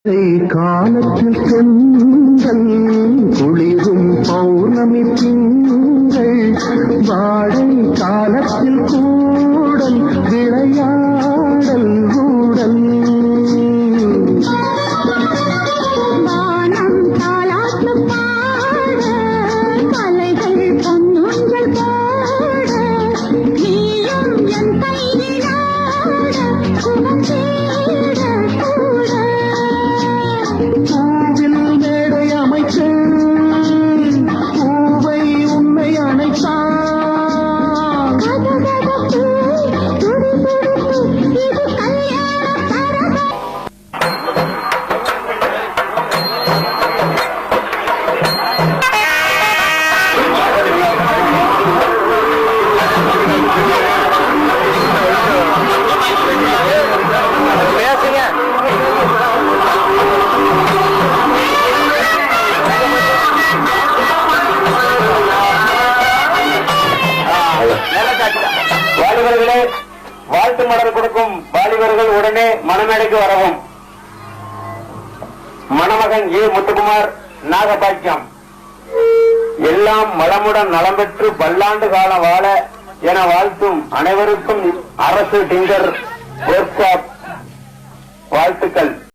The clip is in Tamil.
காலத்தில் செந்தல் குளிரும் பௌர்ணமி திங்கள் வாடை காலத்தில் கூடல் விளையாடல் கூடல் வானம் தாலாட்டு பாட கலைகள் பொன்னுங்கள் பாட நீயும் என் கையிலாட சுகம் தேட கூட பூவில் மேடை அமைத்து பூவை உன்னை அணைத்தான் கதகதப்பு துடிதுடிப்பு இது கல்யாண பரபரப்பு வாலிபர்களே, வாழ்த்து மலர் கொடுக்கும் வாலிபர்கள் உடனே மணமேடைக்கு வரவும். மணமகன் ஏ முத்துக்குமார் நாகபாக்கியம். எல்லாம் மலமுடன் நலம் பெற்று பல்லாண்டு காலம் வாழ என வாழ்த்தும் அனைவருக்கும் அரசு டிங்கர் ஒர்க் ஷாப் வாழ்த்துக்கள்.